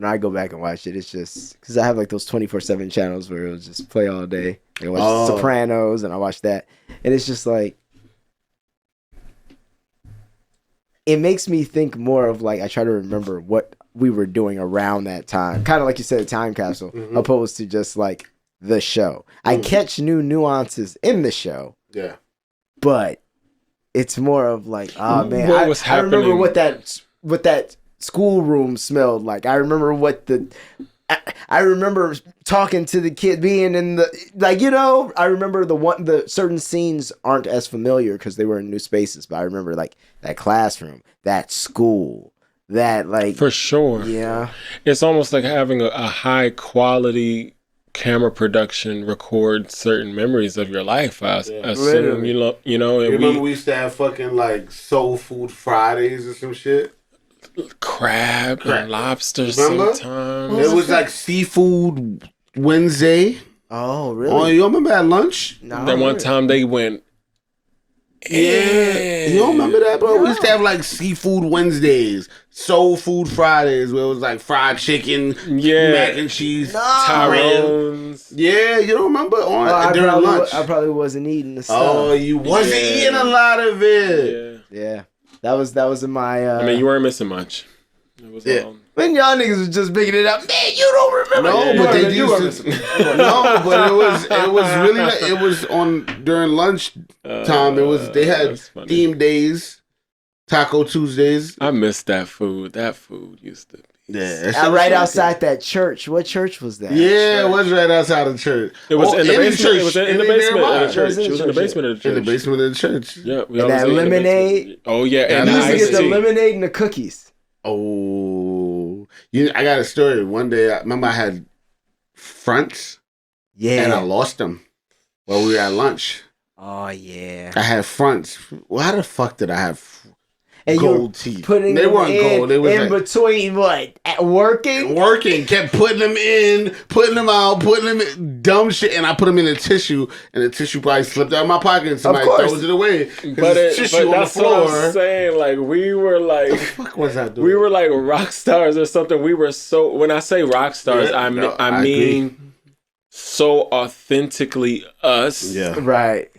when I go back and watch it, it's just because I have like those 24/7 channels where it'll just play all day. I watch Sopranos and I watch that, and it's just like it makes me think more of like I try to remember what we were doing around that time, kind of like you said, a time capsule, opposed to just like the show. I catch new nuances in the show, but it's more of like, oh man, what was happening? I remember what that schoolroom smelled like. I remember I remember talking to the kid, being in the I remember the certain scenes aren't as familiar because they were in new spaces, but I remember like that classroom, that school, that like for sure. Yeah, it's almost like having a high quality camera production record certain memories of your life. I assume you know. And remember we used to have fucking like soul food Fridays or some shit. Crab and lobster. Sometimes it was like seafood Wednesday. Oh really? Oh, you remember at lunch? No. That one time they went. Yeah, you don't remember that, bro? No. We used to have like seafood Wednesdays, soul food Fridays, where it was like fried chicken, mac and cheese, Tyrone's. Yeah, you don't remember during lunch? I probably wasn't eating the stuff. Oh, you wasn't eating a lot of it. Yeah. That was in my. I mean, you weren't missing much. It was when y'all niggas was just picking it up, man, you don't remember. No, but they used to. No, but it was really it was on during lunch time. They had theme days, Taco Tuesdays. I missed that food. That food used to be. Yeah, right outside that church. What church was that? Yeah, it was right outside the church. It was in the basement. It was in the basement of the church. It was in the basement of the church. In the basement of the church. Yeah, and that lemonade. Oh yeah, and you used to get the lemonade and the cookies. Oh, I got a story. One day, I remember I had fronts. Yeah, and I lost them while we were at lunch. Oh yeah, I had fronts. Well, how the fuck did I have? And gold teeth. They weren't gold. They was in between what? Working. Kept putting them in, putting them out, putting them in dumb shit, and I put them in a tissue, and the tissue probably slipped out of my pocket, and somebody throws it away. But that's what I'm saying. Like we were like, what the fuck was I doing? We were like rock stars or something. We were so. When I say rock stars, I mean so authentically us. Yeah. Right.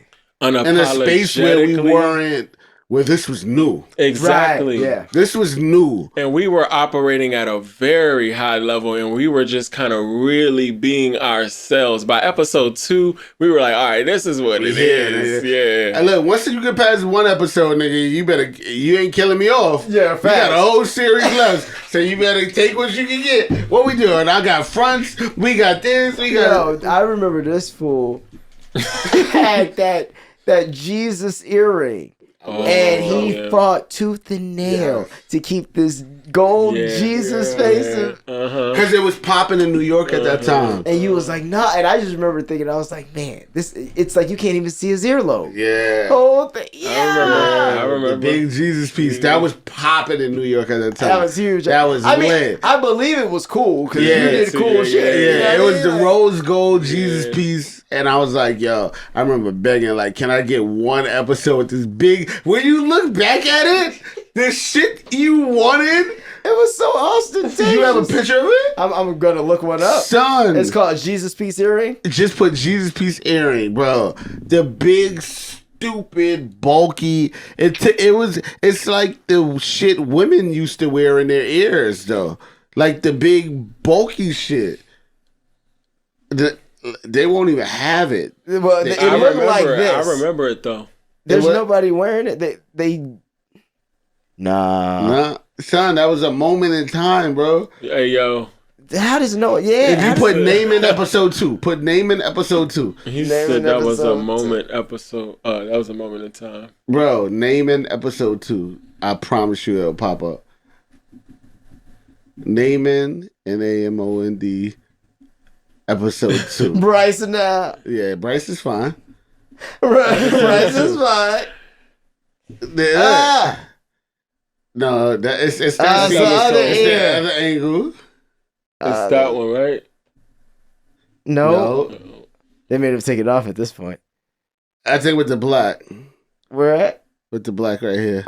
In a space where we weren't. Well, this was new. Exactly. Right, yeah. This was new. And we were operating at a very high level, and we were just kind of really being ourselves. By episode 2, we were like, all right, this is what it is. Yeah. And look, once you get past one episode, nigga, you ain't killing me off. Yeah, facts. We got a whole series left, so you better take what you can get. What we doing? I got fronts. We got this. We got... Yo, I remember this fool had that Jesus earring. And he fought tooth and nail to keep this gold Jesus face. Because it was popping in New York at that time. And you was like, nah. And I just remember thinking, I was like, man, it's like you can't even see his earlobe. Yeah. Whole thing. Yeah. I remember. The big Jesus piece. That was popping in New York at that time. That was huge. That was lit. I believe it was cool because you did cool shit. Yeah, it was the rose gold Jesus piece. And I was like, yo, I remember begging, like, can I get one episode with this big... When you look back at it, the shit you wanted... It was so ostentatious. You have a picture of it? I'm going to look one up. Son. It's called Jesus Piece Earring? Just put Jesus Piece Earring, bro. The big, stupid, bulky... It's like the shit women used to wear in their ears, though. Like the big, bulky shit. They won't even have it. Well, it looked like this. I remember it though. There's nobody wearing it. They Nah, son, that was a moment in time, bro. Hey, yo. How does it know? Yeah. If you put name in episode 2, put name in episode 2. He said that was a moment episode. That was a moment in time, bro. Name in episode 2. I promise you it'll pop up. Naaman, Namond. Episode 2. Bryson now. Yeah, Bryce is fine. Bryce is fine. No, it's the other angle. It's that one, right? No. They made him take it off at this point. I think with the black. Where at? With the black right here.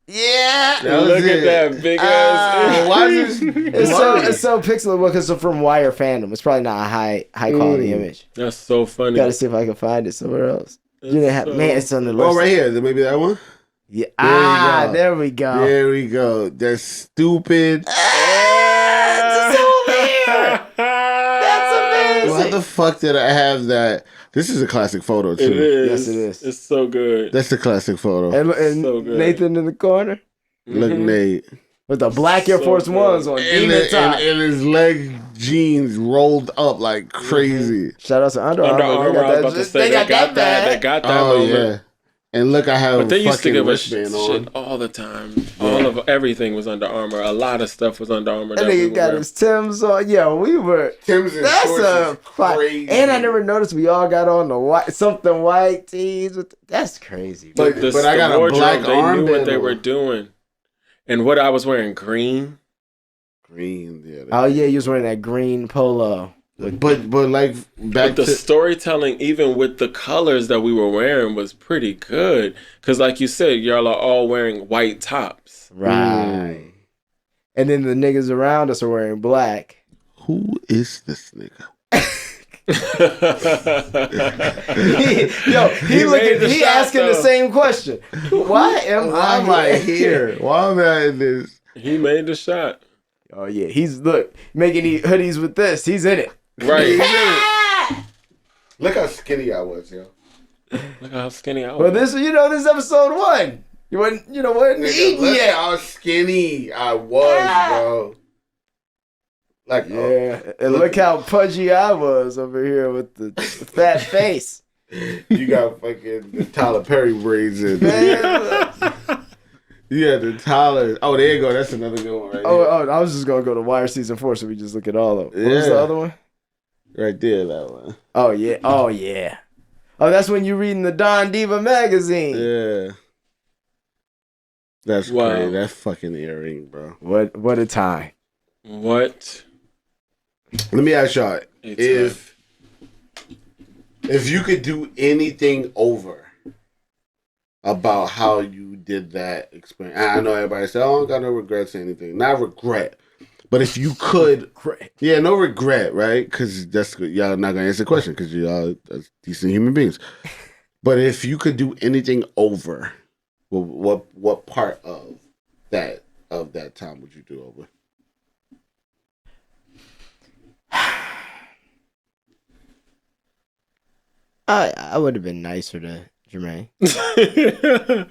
Yeah. That was Look it. at that big ass. Why is this It's so pixelated because it's from Wire fandom. It's probably not a high quality image. That's so funny. Gotta see if I can find it somewhere else. You didn't have, man, it's on the list. Oh, right here. Maybe that one? Yeah. There we go. There we go. There we go. That's stupid. That's amazing. Why the fuck did I have that? This is a classic photo, too. It is. Yes, it is. It's so good. That's a classic photo. And So good. Nathan in the corner Look, Nate. with the black Air So Force good. Ones on demon top. And his leg jeans rolled up like crazy. Shout out to Under Under Armour. Armour, I was about to say they got that. They got that Oh, moment. yeah. And look, I have But they a used to fucking give us wristband shit on. all the time. All of everything was Under Armour. A lot of stuff was Under Armour. That That we nigga would got wear. his Timbs on. Yeah, we were. Tim's and That's shorts a is fight. crazy. And I never noticed we all got on the white tees. That's crazy. But I got a black They knew armband what they on. were doing. And what I was wearing, green. Green, yeah. Oh yeah, you was wearing that green polo. But like back But the to storytelling, even with the colors that we were wearing, was pretty good. Because like you said, y'all are all wearing white tops. Right. And then the niggas around us are wearing black. who is this nigga? He asking the same question. Why am I here? Why am I in this? He made the shot. Oh yeah, he's making these hoodies with this. He's in it. Right. Look how skinny I was, yo. Look how skinny I was. Well, this is episode 1. You wasn't eating Look yet. how skinny I was, bro. Like, Yeah, and look how pudgy I was over here with the fat face. you got fucking the Tyler Perry braids in. Man, You got the Tyler. Oh, there you go. That's another good one right oh, I was just gonna go to Wire season 4, so we just look at all of them. What was the Yeah. other one? here. Right there, that one. Oh yeah, Oh, that's when you reading the Don Diva magazine. Yeah. That's Wow. crazy. That fucking earring, bro. What a time. What? Let me ask y'all. It's If you could do anything over about how you did that experience, I know everybody said, "Oh, I don't got no regrets or anything." Not regret, but if you could, yeah, no regret, right? Because that's good. Y'all not gonna answer the question because y'all are decent human beings. But if you could do anything over, what part of that time would you do over? I would have been nicer to Jermaine.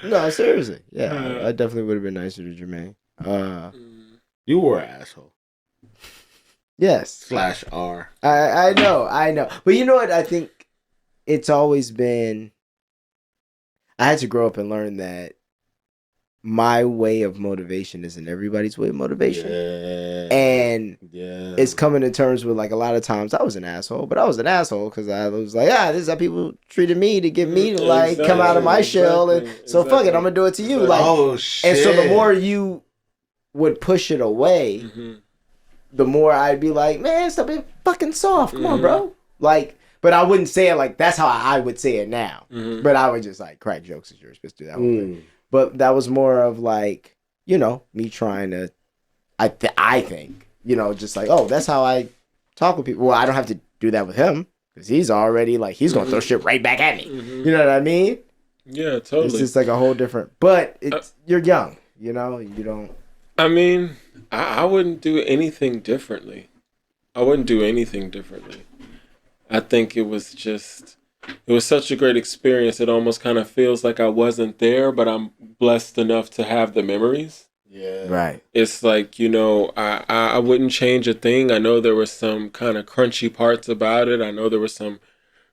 No, seriously. Yeah, I definitely would have been nicer to Jermaine. You were an asshole. Yes. /R. I know. But you know what? I think it's always been. I had to grow up and learn that my way of motivation isn't everybody's way of motivation. Yeah. And yeah. it's coming to terms with, like, a lot of times I was an asshole, but I was an asshole because I was like, this is how people treated me to get me to, like, come out of my shell. And so fuck it, I'm going to do it to you. Like, oh, shit. and so the more you would push it away, the more I'd be like, man, stop being fucking soft. Come on, bro. Like, but I wouldn't say it like that's how I would say it now. But I would just like crack jokes as yours, just do that whole thing. But that was more of like, me trying to, I think, just like, oh, that's how I talk with people. Well, I don't have to do that with him because he's already like, he's going to throw shit right back at me. You know what I mean? Yeah, totally. It's just like a whole different, but you're young, you don't. I mean, I wouldn't do anything differently. I think it was such a great experience. It almost kind of feels like I wasn't there, but I'm blessed enough to have the memories. Yeah. Right. It's like, I wouldn't change a thing. I know there were some kind of crunchy parts about it. I know there were some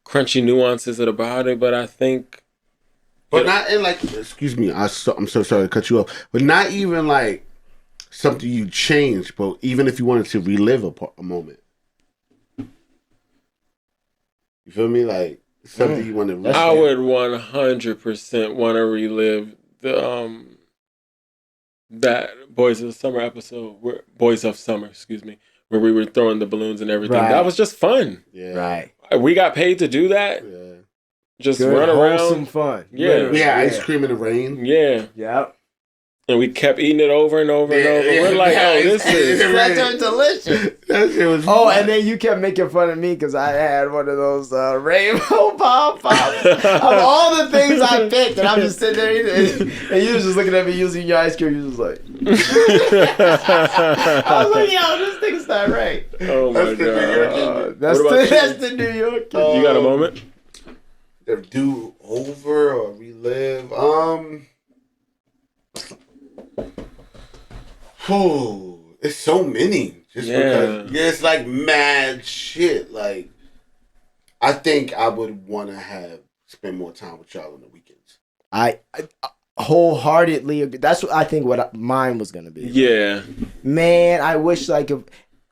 crunchy nuances about it, but I think... But not in like, excuse me, I'm so sorry to cut you off, but not even like something you changed, but even if you wanted to relive a moment. You feel me? Like something you want to relive. I would 100% want to relive the that Boys of Summer episode, where we were throwing the balloons and everything. Right. That was just fun. Yeah. Right. We got paid to do that. Yeah. Just Good, run wholesome around. fun. Yeah. Literally. Yeah, ice cream in the rain. Yeah. Yep. And we kept eating it over and over and over. We're like, oh, this is That's delicious. That shit was Oh, fun. and then you kept making fun of me because I had one of those rainbow pom-poms. Of all the things I picked, and I'm just sitting there eating, and you was just looking at me using your ice cream. You was like, I was like, yo, this thing's not right. Oh my That's the New York god. That's What about that's the New York. you got a moment? The do over or relive. It's so many. Just because it's like mad shit. Like, I think I would want to spend more time with y'all on the weekends. I wholeheartedly agree. That's what I think. What mine was gonna be. Yeah. Man, I wish like if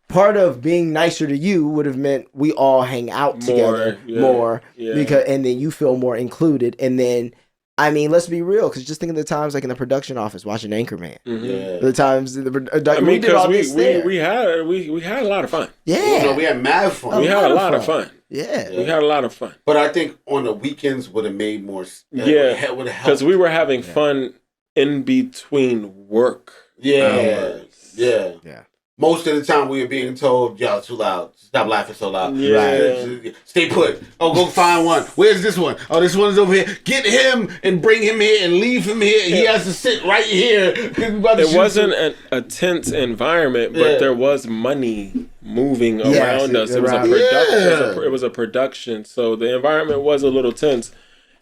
part of being nicer to you would have meant we all hang out together more because and then you feel more included. And then I mean, let's be real, because just think of the times like in the production office watching Anchorman. Mm-hmm. Yeah. The times we did all this we had a lot of fun. Yeah, We had mad fun. We had a lot of fun. Yeah, we had a lot of fun. But I think on the weekends would have made more. Yeah, would have because we were having fun in between work. Hours. Yeah. Most of the time we were being told, y'all too loud. Stop laughing so loud. Yeah. Right. Stay put. Oh, go find one. Where's this one? Oh, this one's over here. Get him and bring him here and leave him here. He has to sit right here. It wasn't a tense environment, but there was money moving around us. It was a production. It was a production. So the environment was a little tense.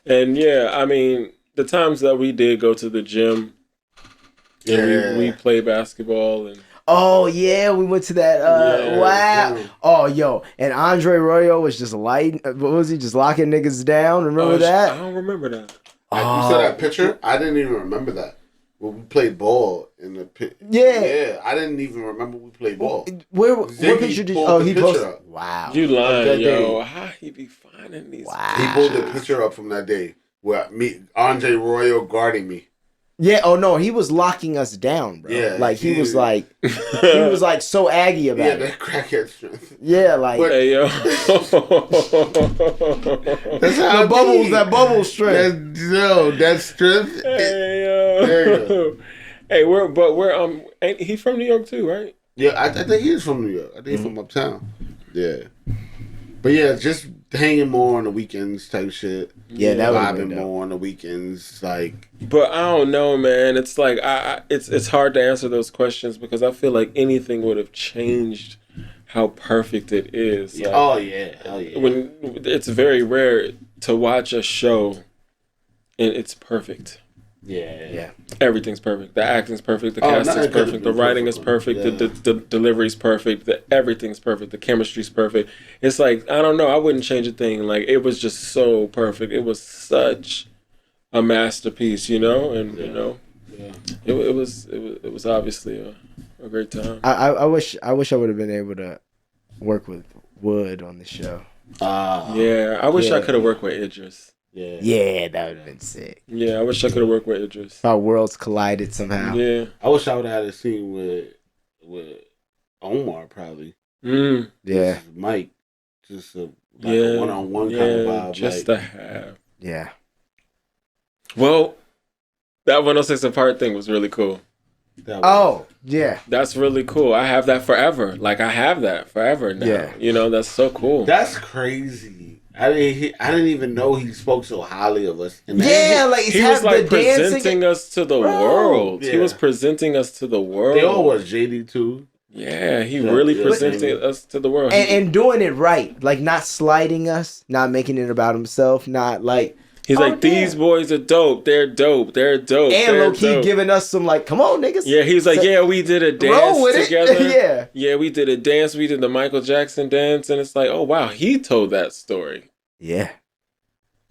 And I mean, the times that we did go to the gym and we played basketball and oh yeah, we went to that. Wow. Yeah. Oh yo, and Andre Royo was just lighting. What was he? Just locking niggas down. Remember that? I don't remember that. You saw that picture? I didn't even remember that. When we played ball in the pit. Yeah, I didn't even remember we played ball. What picture did you? Oh, he posted. Up. Wow. You lying, yo? How he be finding these? Wow. He pulled the picture up from that day where Andre Royo guarding me. Yeah. Oh no, he was locking us down, bro. Yeah. Like he was like so aggy about it. Yeah, that crackhead strength. Yeah, like hey yo. That's how that bubble strength. That strength. Hey yo. Hey, ain't he from New York too, right? Yeah, I think he is from New York. I think he's from uptown. Yeah. But yeah, just hanging more on the weekends type shit. Yeah, that would vibing more on the weekends, like. But I don't know, man. It's like it's hard to answer those questions because I feel like anything would have changed how perfect it is. Like, hell yeah. When it's very rare to watch a show and it's perfect. Yeah. Everything's perfect. The acting's perfect. The casting's perfect. The writing is perfect. Yeah. The delivery's perfect. Everything's perfect. The chemistry's perfect. It's like, I don't know. I wouldn't change a thing. Like, it was just so perfect. It was such a masterpiece, you know? And, you know, it was obviously a great time. I wish I would have been able to work with Wood on the show. I wish I could have worked with Idris. Yeah, that would have been sick. Yeah, I wish I could have worked with Idris. Our worlds collided somehow. Yeah. I wish I would have had a scene with Omar, probably. Yeah. Mike. Just a one-on-one kind of vibe. Just to have. Yeah. Well, that 106 and Park thing was really cool. Yeah. That's really cool. I have that forever. Like, I have that forever now. Yeah. You know, that's so cool. That's crazy. I didn't even know he spoke so highly of us. He was like presenting us to the world. Yeah. He was presenting us to the world. They all was JD too. Yeah, he really presented us to the world. And doing it right. Like, not sliding us, not making it about himself, not like... He's like, these boys are dope. They're dope. They're dope. And low-key giving us some, like, come on, niggas. Yeah, he's like, we did a dance together. Yeah, we did a dance. We did the Michael Jackson dance. And it's like, oh, wow, he told that story. Yeah.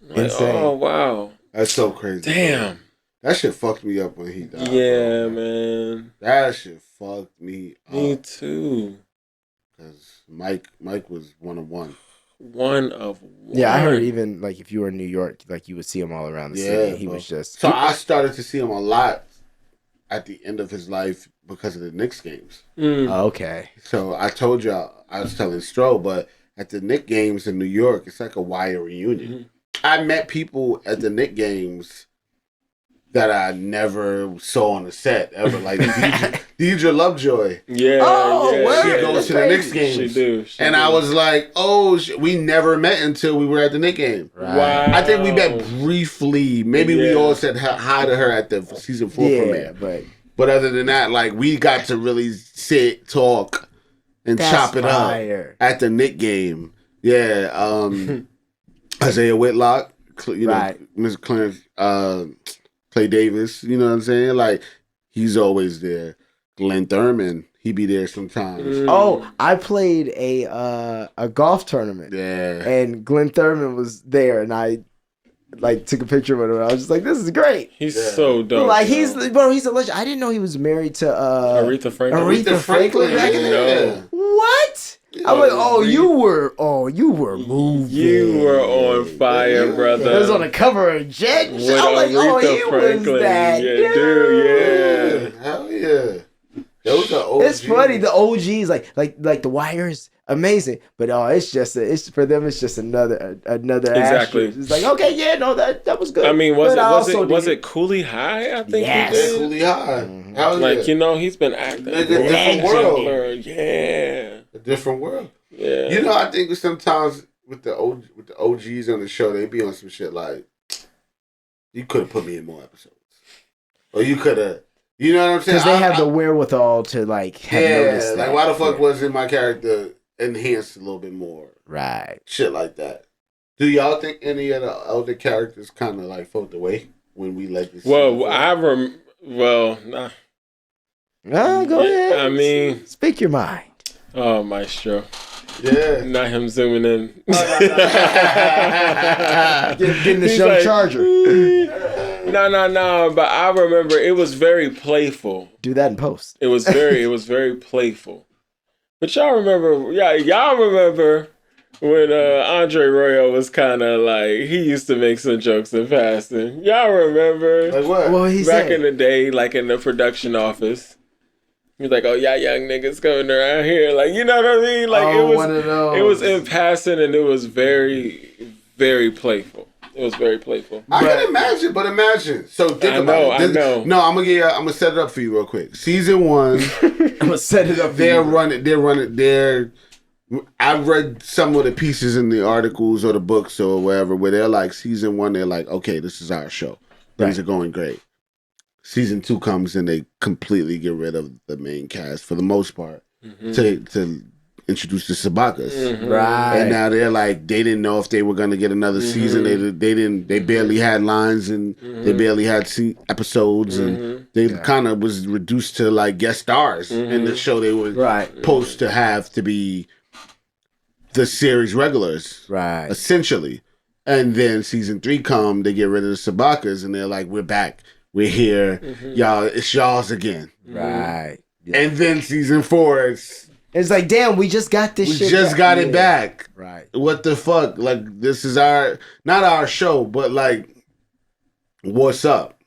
Like, insane. Oh, wow. That's so crazy. Damn. Bro. That shit fucked me up when he died. Yeah, man. That shit fucked me up. Me too. Because Mike was one of one. One of one. Yeah, I heard even like if you were in New York, like you would see him all around the city. He was just. So I started to see him a lot at the end of his life because of the Knicks games. Okay. So I told you I was telling Stro, but at the Knicks games in New York, it's like a wire reunion. I met people at the Knicks games that I never saw on the set ever. Like Deidre Lovejoy. Yeah. Oh, yeah. word. She goes to the Knicks games. She do. And I was like, oh, we never met until we were at the Knicks game. Right. Wow. I think we met briefly. Maybe we all said hi to her at the season 4 premiere. But other than that, like, we got to really sit, talk, and chop it up at the Knicks game. Yeah. Isaiah Whitlock, Mr. Clarence, Clay Davis, you know what I'm saying? Like, he's always there. Glenn Thurman, he be there sometimes. Oh, I played a golf tournament. Yeah. And Glenn Thurman was there, and I like took a picture with him. I was just like, "This is great." He's so dope. Like he's a legend. I didn't know he was married to Aretha Franklin. Aretha Franklin back in the day. What? I'm like, you were moving. You were on fire, brother. It was on the cover of Jet. With I'm like, Aretha Franklin. Was that. Yeah, dude, yeah. Hell yeah. Those are OGs. It's funny, the OGs, like The Wire's amazing, but it's for them. It's just another Exactly. asterisk. It's like, okay, yeah, no, that was good. I mean, was it Cooley High? I think yes. he did. Cooley High. Mm-hmm. Like he's been acting. Like a different world. Yeah. A different world. Yeah. You know, I think sometimes with the OGs on the show, they be on some shit like, you could have put me in more episodes, or you could have. You know what I'm saying? Because they have the wherewithal to have noticed that. Like why the fuck wasn't my character enhanced a little bit more? Right. Shit like that. Do y'all think any of the other characters kind of like float away when we let this? Well, nah. Go ahead. I mean, speak your mind. Oh, Maestro. Yeah. Not him zooming in. Getting the show charger. No. But I remember it was very playful. Do that in post. It was very playful. But y'all remember when Andre Royo was kind of like, he used to make some jokes in passing. Y'all remember? Like what? Well, he back in the day, like in the production office. He was like, "Oh, y'all young niggas coming around here," like, you know what I mean? Like one of those. It was in passing, and it was very, very playful. It was very playful. I can imagine. So think about it. I know. No, I'm gonna set it up for you real quick. Season 1, I'm gonna set it up. They're running. I read some of the pieces in the articles or the books or whatever where they're like, season 1, they're like, okay, this is our show. Things are going great. Season 2 comes and they completely get rid of the main cast for the most part to introduce the Sabakas. Mm-hmm. Right. And now they're like, they didn't know if they were going to get another season. They barely had lines and they barely had episodes and they kind of was reduced to like guest stars in the show they were supposed to have to be the series regulars. Right. Essentially. And then season 3 come, they get rid of the Sabakas and they're like, we're back. We're here. Y'all, it's y'all's again. Right. Yeah. And then season 4, it's like, damn, we just got this shit. We just got it back. Right. What the fuck? Like, this is not our show, but like, what's up?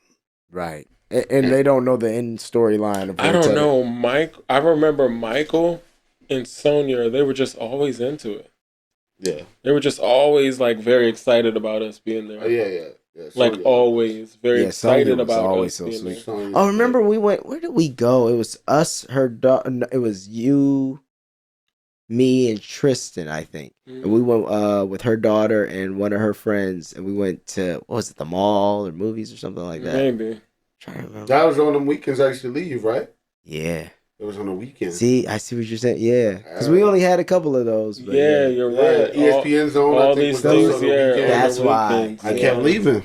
Right. And they don't know the end storyline of I don't know, Mike. I remember Michael and Sonia, they were just always into it. Yeah. They were just always like very excited about us being there. Oh, yeah. Like always, very excited about us being there. Oh, remember we went, where did we go? It was us, her daughter, it was you, me, and Tristan, I think. And we went with her daughter and one of her friends, and we went to, what was it, the mall or movies or something like that? Maybe. Trying to remember. That was on them weekends I used to leave, right? Yeah. It was on the weekend. See, I see what you're saying. Yeah, because we only had a couple of those. But yeah, you're right. ESPN Zone. All these things. Yeah, that's why I kept leaving.